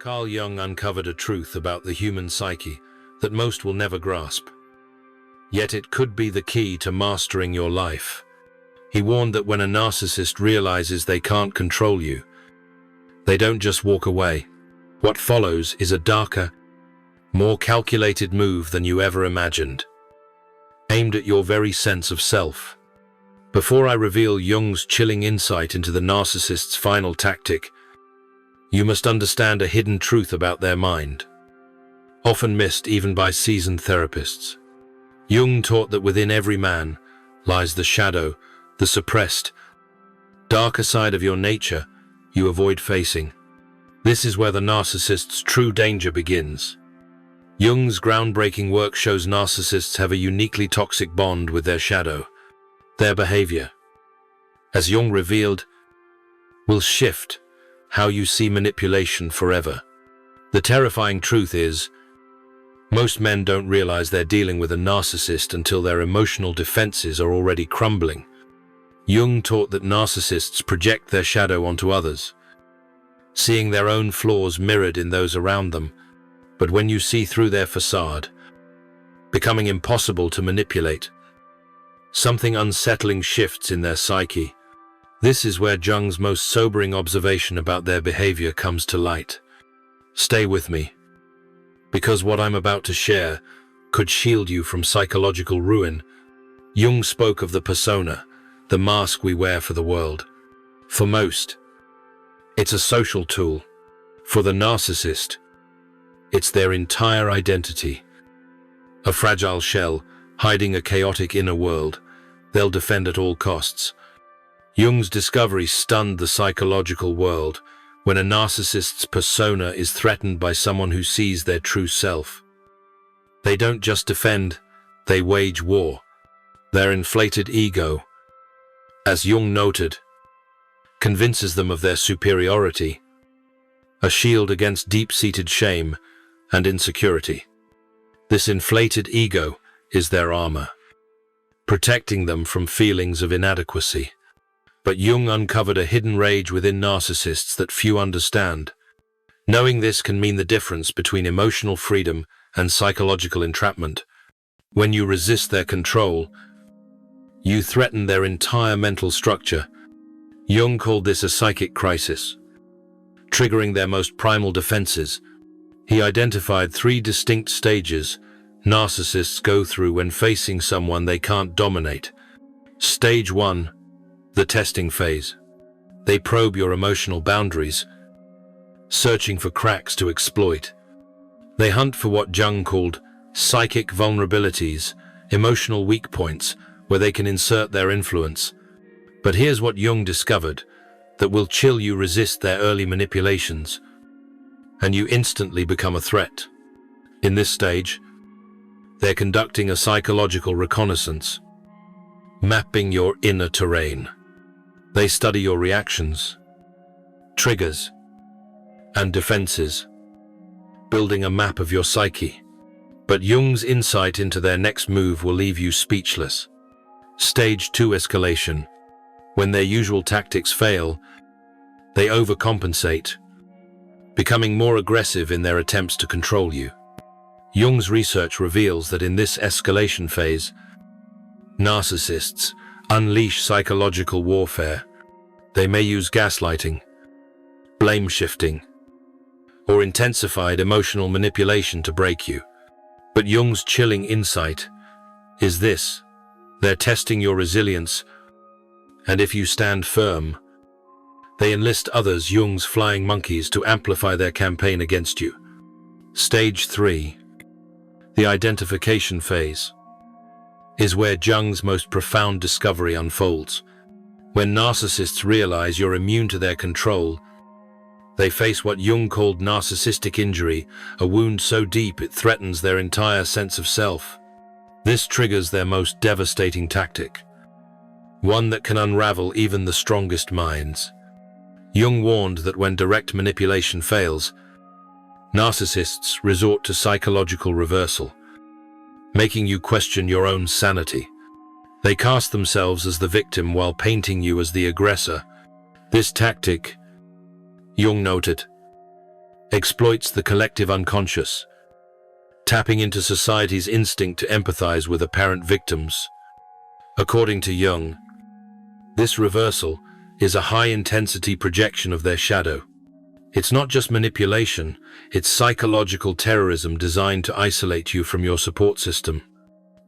Carl Jung uncovered a truth about the human psyche that most will never grasp. Yet it could be the key to mastering your life. He warned that when a narcissist realizes they can't control you, they don't just walk away. What follows is a darker, more calculated move than you ever imagined, aimed at your very sense of self. Before I reveal Jung's chilling insight into the narcissist's final tactic, you must understand a hidden truth about their mind, often missed even by seasoned therapists. Jung taught that within every man lies the shadow, the suppressed, darker side of your nature you avoid facing. This is where the narcissist's true danger begins. Jung's groundbreaking work shows narcissists have a uniquely toxic bond with their shadow. Their behavior, as Jung revealed, will shift how you see manipulation forever. The terrifying truth is, most men don't realize they're dealing with a narcissist until their emotional defenses are already crumbling. Jung taught that narcissists project their shadow onto others, seeing their own flaws mirrored in those around them. But when you see through their facade, becoming impossible to manipulate, something unsettling shifts in their psyche. This is where Jung's most sobering observation about their behavior comes to light. Stay with me, because what I'm about to share could shield you from psychological ruin. Jung spoke of the persona, the mask we wear for the world. For most, it's a social tool. For the narcissist, it's their entire identity. A fragile shell, hiding a chaotic inner world, they'll defend at all costs. Jung's discovery stunned the psychological world when a narcissist's persona is threatened by someone who sees their true self. They don't just defend, they wage war. Their inflated ego, as Jung noted, convinces them of their superiority, a shield against deep-seated shame and insecurity. This inflated ego is their armor, protecting them from feelings of inadequacy. But Jung uncovered a hidden rage within narcissists that few understand. Knowing this can mean the difference between emotional freedom and psychological entrapment. When you resist their control, you threaten their entire mental structure. Jung called this a psychic crisis, triggering their most primal defenses. He identified 3 distinct stages narcissists go through when facing someone they can't dominate. Stage 1. The testing phase. They probe your emotional boundaries, searching for cracks to exploit. They hunt for what Jung called psychic vulnerabilities, emotional weak points, where they can insert their influence. But here's what Jung discovered that will chill you resist their early manipulations, and you instantly become a threat. In this stage, they're conducting a psychological reconnaissance, mapping your inner terrain. They study your reactions, triggers, and defenses, building a map of your psyche. But Jung's insight into their next move will leave you speechless. Stage 2 escalation. When their usual tactics fail, they overcompensate, becoming more aggressive in their attempts to control you. Jung's research reveals that in this escalation phase, narcissists unleash psychological warfare. They may use gaslighting, blame shifting, or intensified emotional manipulation to break you. But Jung's chilling insight is this: they're testing your resilience, and if you stand firm, they enlist others, Jung's flying monkeys, to amplify their campaign against you. Stage 3, the identification phase, is where Jung's most profound discovery unfolds. When narcissists realize you're immune to their control, they face what Jung called narcissistic injury, a wound so deep it threatens their entire sense of self. This triggers their most devastating tactic, one that can unravel even the strongest minds. Jung warned that when direct manipulation fails, narcissists resort to psychological reversal, making you question your own sanity. They cast themselves as the victim while painting you as the aggressor. This tactic, Jung noted, exploits the collective unconscious, tapping into society's instinct to empathize with apparent victims. According to Jung, this reversal is a high-intensity projection of their shadow. It's not just manipulation, it's psychological terrorism designed to isolate you from your support system.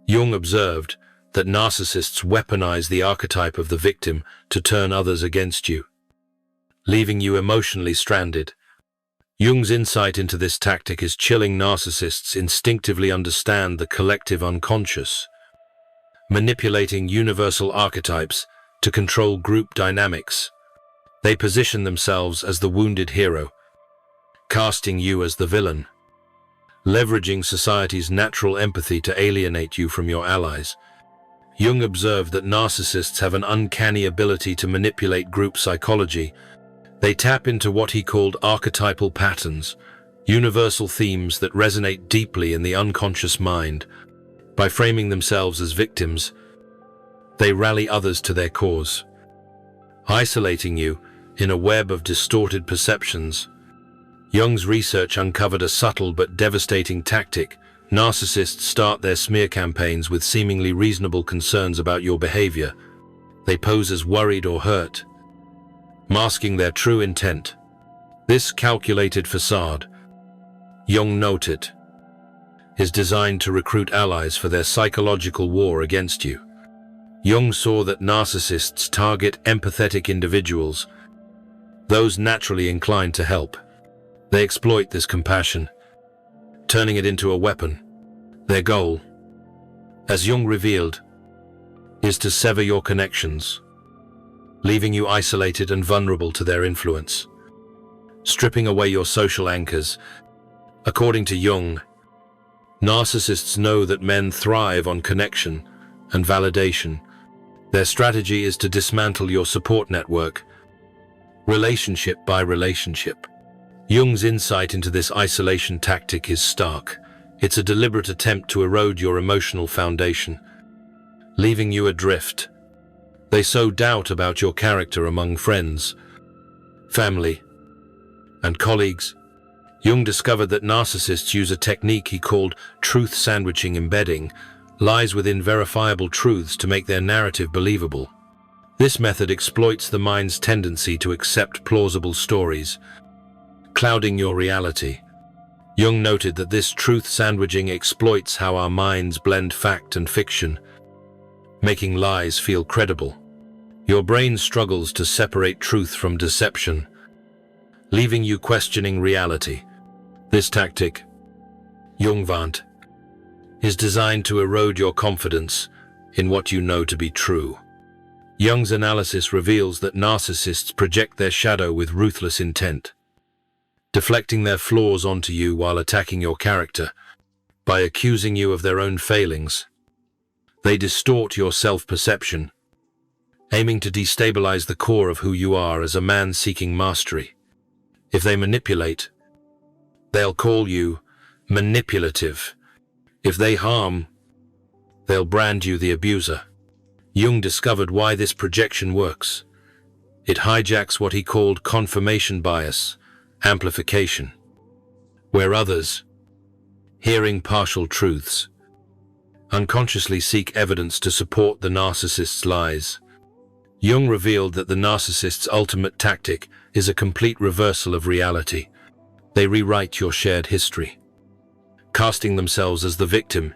Jung observed that narcissists weaponize the archetype of the victim to turn others against you, leaving you emotionally stranded. Jung's insight into this tactic is chilling. Narcissists instinctively understand the collective unconscious, manipulating universal archetypes to control group dynamics. They position themselves as the wounded hero, casting you as the villain, leveraging society's natural empathy to alienate you from your allies. Jung observed that narcissists have an uncanny ability to manipulate group psychology. They tap into what he called archetypal patterns, universal themes that resonate deeply in the unconscious mind. By framing themselves as victims, they rally others to their cause, isolating you in a web of distorted perceptions. Jung's research uncovered a subtle but devastating tactic. Narcissists start their smear campaigns with seemingly reasonable concerns about your behavior. They pose as worried or hurt, masking their true intent. This calculated facade, Jung noted, is designed to recruit allies for their psychological war against you. Jung saw that narcissists target empathetic individuals, those naturally inclined to help. They exploit this compassion, turning it into a weapon. Their goal, as Jung revealed, is to sever your connections, leaving you isolated and vulnerable to their influence, stripping away your social anchors. According to Jung, narcissists know that men thrive on connection and validation. Their strategy is to dismantle your support network, relationship by relationship. Jung's insight into this isolation tactic is stark. It's a deliberate attempt to erode your emotional foundation, leaving you adrift. They sow doubt about your character among friends, family, and colleagues. Jung discovered that narcissists use a technique he called truth sandwiching. Embedding lies within verifiable truths to make their narrative believable. This method exploits the mind's tendency to accept plausible stories, clouding your reality. Jung noted that this truth sandwiching exploits how our minds blend fact and fiction, making lies feel credible. Your brain struggles to separate truth from deception, leaving you questioning reality. This tactic, Jung warned, is designed to erode your confidence in what you know to be true. Jung's analysis reveals that narcissists project their shadow with ruthless intent, deflecting their flaws onto you while attacking your character. By accusing you of their own failings, they distort your self-perception, aiming to destabilize the core of who you are as a man seeking mastery. If they manipulate, they'll call you manipulative. If they harm, they'll brand you the abuser. Jung discovered why this projection works. It hijacks what he called confirmation bias, amplification, where others, hearing partial truths, unconsciously seek evidence to support the narcissist's lies. Jung revealed that the narcissist's ultimate tactic is a complete reversal of reality. They rewrite your shared history, casting themselves as the victim.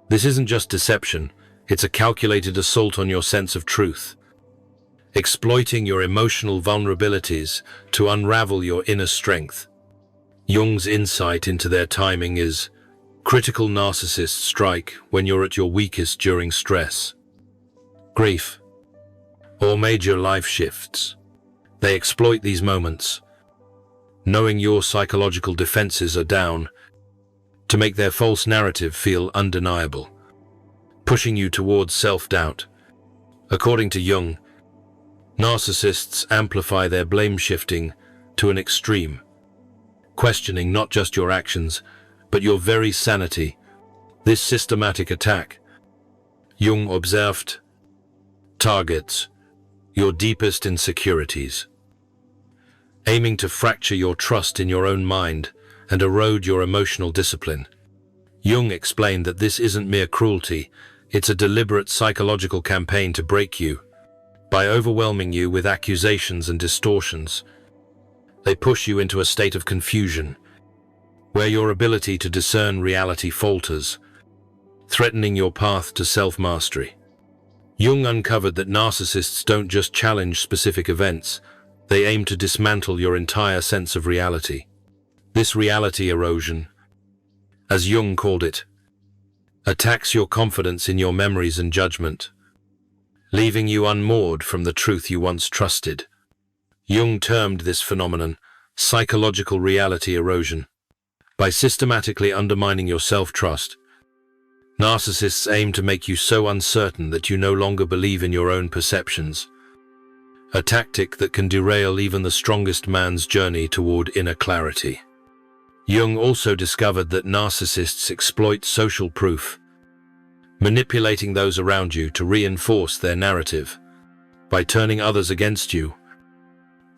This isn't just deception, it's a calculated assault on your sense of truth, exploiting your emotional vulnerabilities to unravel your inner strength. Jung's insight into their timing is critical. Narcissists strike when you're at your weakest during stress, grief, or major life shifts. They exploit these moments, knowing your psychological defenses are down, to make their false narrative feel undeniable, pushing you towards self-doubt. According to Jung, narcissists amplify their blame shifting to an extreme, questioning not just your actions, but your very sanity. This systematic attack, Jung observed, targets your deepest insecurities, aiming to fracture your trust in your own mind and erode your emotional discipline. Jung explained that this isn't mere cruelty, it's a deliberate psychological campaign to break you. By overwhelming you with accusations and distortions, they push you into a state of confusion, where your ability to discern reality falters, threatening your path to self-mastery. Jung uncovered that narcissists don't just challenge specific events, they aim to dismantle your entire sense of reality. This reality erosion, as Jung called it, attacks your confidence in your memories and judgment, leaving you unmoored from the truth you once trusted. Jung termed this phenomenon psychological reality erosion. By systematically undermining your self-trust, narcissists aim to make you so uncertain that you no longer believe in your own perceptions, a tactic that can derail even the strongest man's journey toward inner clarity. Jung also discovered that narcissists exploit social proof, manipulating those around you to reinforce their narrative. By turning others against you,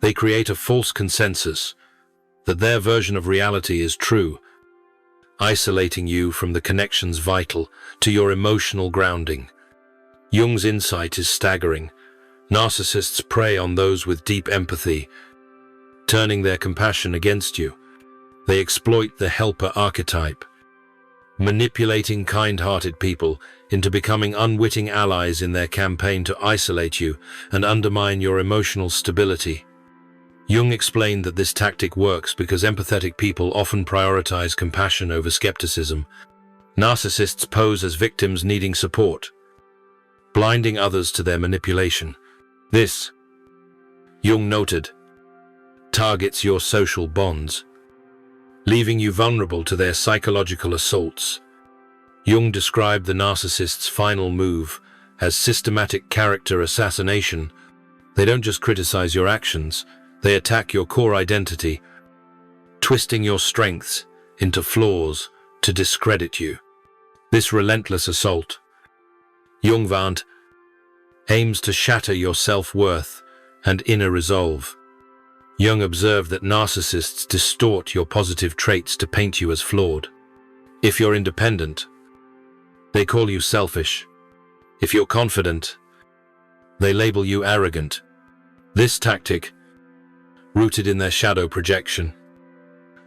they create a false consensus that their version of reality is true, isolating you from the connections vital to your emotional grounding. Jung's insight is staggering. Narcissists prey on those with deep empathy, turning their compassion against you. They exploit the helper archetype, manipulating kind-hearted people into becoming unwitting allies in their campaign to isolate you and undermine your emotional stability. Jung explained that this tactic works because empathetic people often prioritize compassion over skepticism. Narcissists pose as victims needing support, blinding others to their manipulation. This, Jung noted, targets your social bonds, leaving you vulnerable to their psychological assaults. Jung described the narcissist's final move as systematic character assassination. They don't just criticize your actions, they attack your core identity, twisting your strengths into flaws to discredit you. This relentless assault, Jung warned, aims to shatter your self-worth and inner resolve. Jung observed that narcissists distort your positive traits to paint you as flawed. If you're independent, they call you selfish. If you're confident, they label you arrogant. This tactic, rooted in their shadow projection,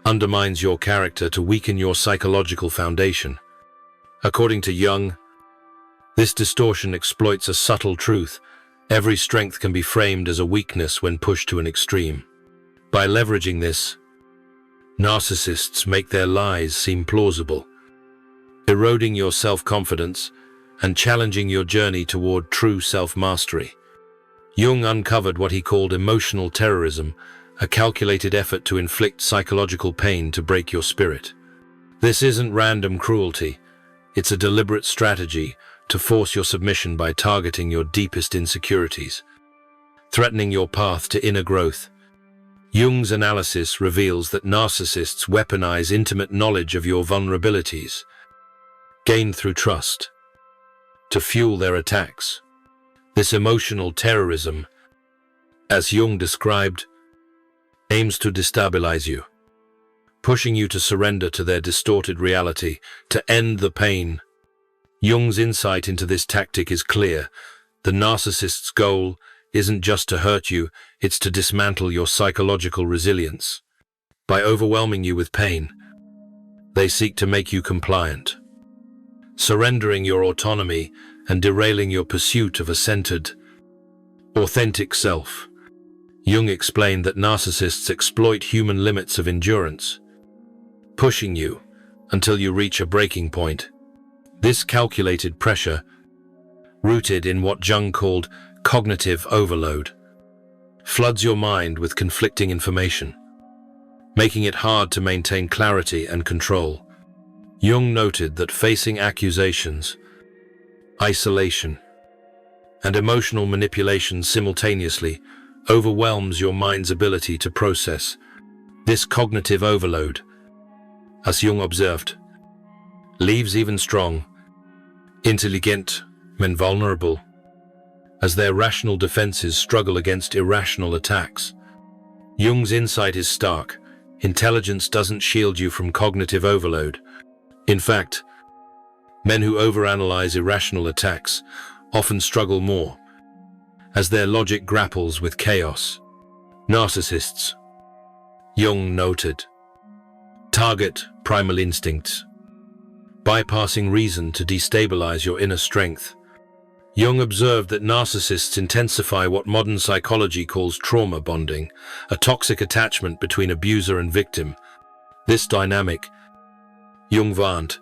undermines your character to weaken your psychological foundation. According to Jung, this distortion exploits a subtle truth. Every strength can be framed as a weakness when pushed to an extreme. By leveraging this, narcissists make their lies seem plausible, eroding your self-confidence and challenging your journey toward true self-mastery. Jung uncovered what he called emotional terrorism, a calculated effort to inflict psychological pain to break your spirit. This isn't random cruelty, it's a deliberate strategy to force your submission by targeting your deepest insecurities, threatening your path to inner growth. Jung's analysis reveals that narcissists weaponize intimate knowledge of your vulnerabilities, gained through trust, to fuel their attacks. This emotional terrorism, as Jung described, aims to destabilize you, pushing you to surrender to their distorted reality, to end the pain. Jung's insight into this tactic is clear. The narcissist's goal isn't just to hurt you, it's to dismantle your psychological resilience. By overwhelming you with pain, they seek to make you compliant, surrendering your autonomy and derailing your pursuit of a centered, authentic self. Jung explained that narcissists exploit human limits of endurance, pushing you until you reach a breaking point. This calculated pressure, rooted in what Jung called cognitive overload, floods your mind with conflicting information, making it hard to maintain clarity and control. Jung noted that facing accusations, isolation, and emotional manipulation simultaneously overwhelms your mind's ability to process. This cognitive overload, as Jung observed, leaves even strong, intelligent men vulnerable, as their rational defenses struggle against irrational attacks. Jung's insight is stark. Intelligence doesn't shield you from cognitive overload. In fact, men who overanalyze irrational attacks often struggle more, as their logic grapples with chaos. Narcissists, Jung noted, target primal instincts, bypassing reason to destabilize your inner strength. Jung observed that narcissists intensify what modern psychology calls trauma bonding, a toxic attachment between abuser and victim. This dynamic, Jung warned,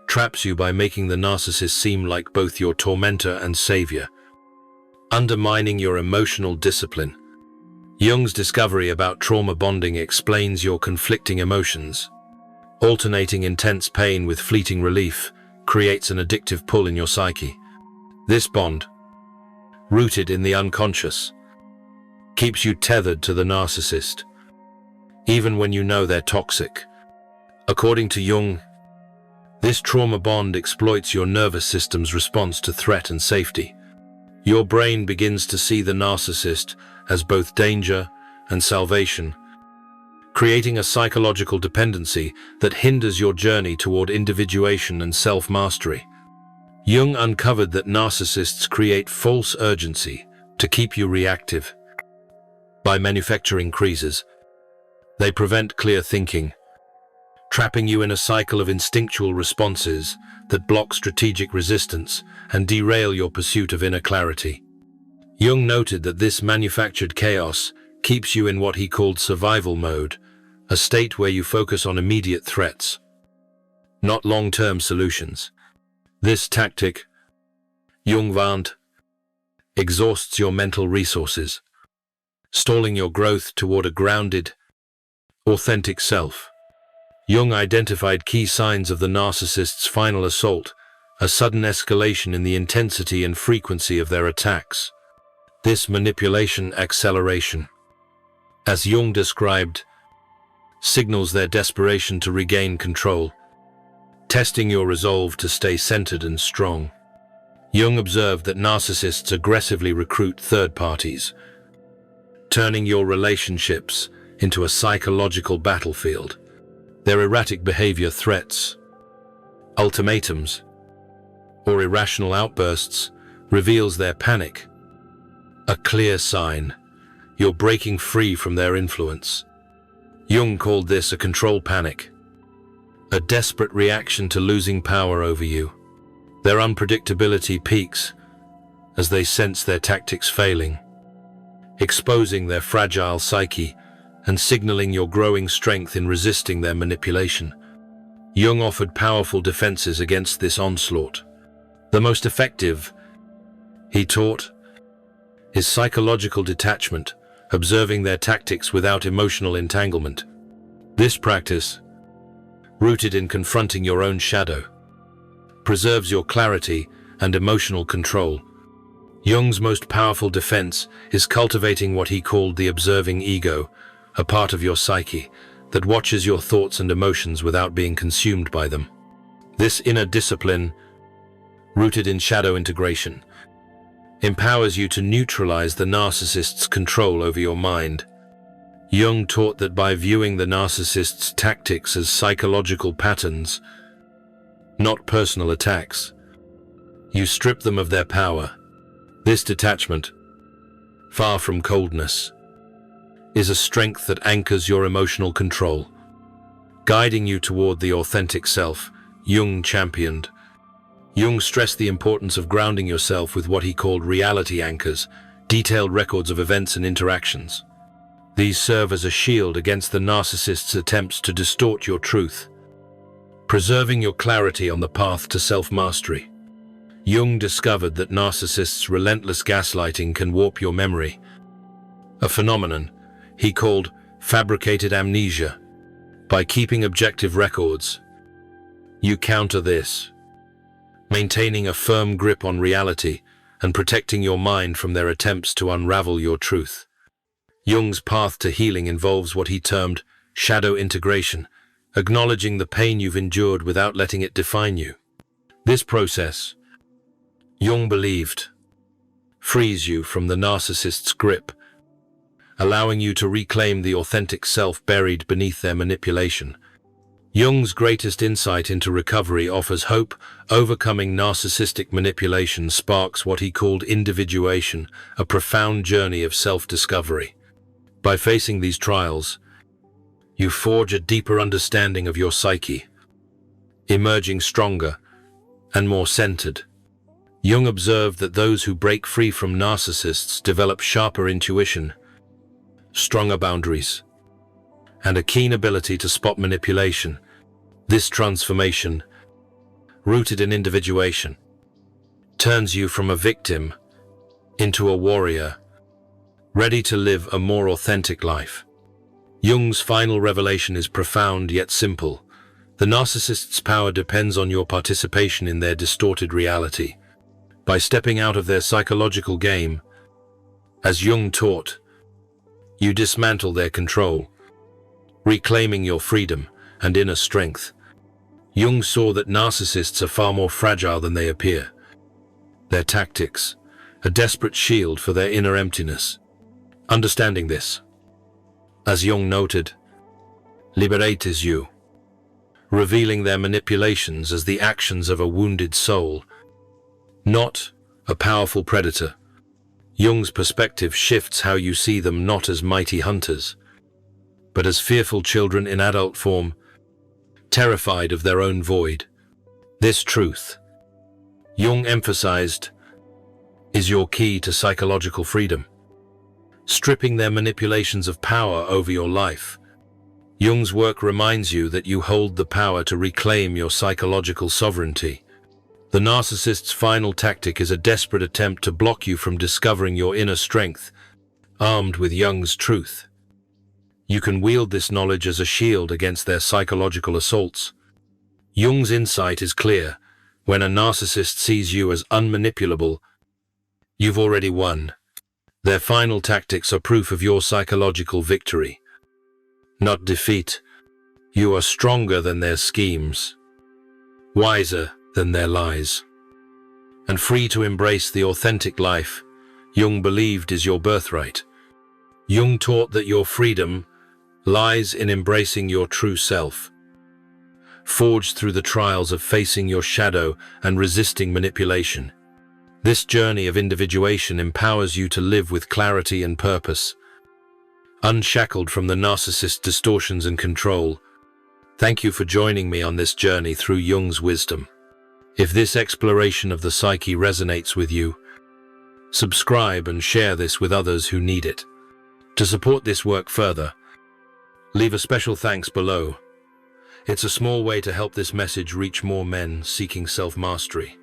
traps you by making the narcissist seem like both your tormentor and savior, undermining your emotional discipline. Jung's discovery about trauma bonding explains your conflicting emotions. Alternating intense pain with fleeting relief creates an addictive pull in your psyche. This bond, rooted in the unconscious, keeps you tethered to the narcissist, even when you know they're toxic. According to Jung, this trauma bond exploits your nervous system's response to threat and safety. Your brain begins to see the narcissist as both danger and salvation, creating a psychological dependency that hinders your journey toward individuation and self-mastery. Jung uncovered that narcissists create false urgency to keep you reactive. By manufacturing creases, they prevent clear thinking, trapping you in a cycle of instinctual responses that block strategic resistance and derail your pursuit of inner clarity. Jung noted that this manufactured chaos keeps you in what he called survival mode, a state where you focus on immediate threats, not long-term solutions. This tactic, Jung warned, exhausts your mental resources, stalling your growth toward a grounded, authentic self. Jung identified key signs of the narcissist's final assault, a sudden escalation in the intensity and frequency of their attacks. This manipulation acceleration, as Jung described, signals their desperation to regain control, testing your resolve to stay centered and strong. Jung observed that narcissists aggressively recruit third parties, turning your relationships into a psychological battlefield. Their erratic behavior, threats, ultimatums, or irrational outbursts reveals their panic, a clear sign you're breaking free from their influence. Jung called this a control panic, a desperate reaction to losing power over you. Their unpredictability peaks as they sense their tactics failing, exposing their fragile psyche and signaling your growing strength in resisting their manipulation. Jung offered powerful defenses against this onslaught. The most effective, he taught, is psychological detachment, observing their tactics without emotional entanglement. This practice, rooted in confronting your own shadow, preserves your clarity and emotional control. Jung's most powerful defense is cultivating what he called the observing ego, a part of your psyche that watches your thoughts and emotions without being consumed by them. This inner discipline, rooted in shadow integration, empowers you to neutralize the narcissist's control over your mind. Jung taught that by viewing the narcissist's tactics as psychological patterns, not personal attacks, you strip them of their power. This detachment, far from coldness, is a strength that anchors your emotional control, guiding you toward the authentic self Jung championed. Jung stressed the importance of grounding yourself with what he called reality anchors, detailed records of events and interactions. These serve as a shield against the narcissist's attempts to distort your truth, preserving your clarity on the path to self-mastery. Jung discovered that narcissists' relentless gaslighting can warp your memory, a phenomenon he called fabricated amnesia. By keeping objective records, you counter this, maintaining a firm grip on reality and protecting your mind from their attempts to unravel your truth. Jung's path to healing involves what he termed shadow integration, acknowledging the pain you've endured without letting it define you. This process, Jung believed, frees you from the narcissist's grip, allowing you to reclaim the authentic self buried beneath their manipulation. Jung's greatest insight into recovery offers hope. Overcoming narcissistic manipulation sparks what he called individuation, a profound journey of self-discovery. By facing these trials, you forge a deeper understanding of your psyche, emerging stronger and more centered. Jung observed that those who break free from narcissists develop sharper intuition, stronger boundaries, and a keen ability to spot manipulation. This transformation, rooted in individuation, turns you from a victim into a warrior, ready to live a more authentic life. Jung's final revelation is profound yet simple. The narcissist's power depends on your participation in their distorted reality. By stepping out of their psychological game, as Jung taught, you dismantle their control, reclaiming your freedom and inner strength. Jung saw that narcissists are far more fragile than they appear. Their tactics, a desperate shield for their inner emptiness. Understanding this, as Jung noted, liberates you, revealing their manipulations as the actions of a wounded soul, not a powerful predator. Jung's perspective shifts how you see them not as mighty hunters, but as fearful children in adult form, terrified of their own void. This truth, Jung emphasized, is your key to psychological freedom, stripping their manipulations of power over your life. Jung's work reminds you that you hold the power to reclaim your psychological sovereignty. The narcissist's final tactic is a desperate attempt to block you from discovering your inner strength, armed with Jung's truth. You can wield this knowledge as a shield against their psychological assaults. Jung's insight is clear. When a narcissist sees you as unmanipulable, you've already won. Their final tactics are proof of your psychological victory, not defeat. You are stronger than their schemes, wiser than their lies, and free to embrace the authentic life Jung believed is your birthright. Jung taught that your freedom lies in embracing your true self, forged through the trials of facing your shadow and resisting manipulation. This journey of individuation empowers you to live with clarity and purpose, unshackled from the narcissist's distortions and control. Thank you for joining me on this journey through Jung's wisdom. If this exploration of the psyche resonates with you, subscribe and share this with others who need it. To support this work further, leave a special thanks below. It's a small way to help this message reach more men seeking self-mastery.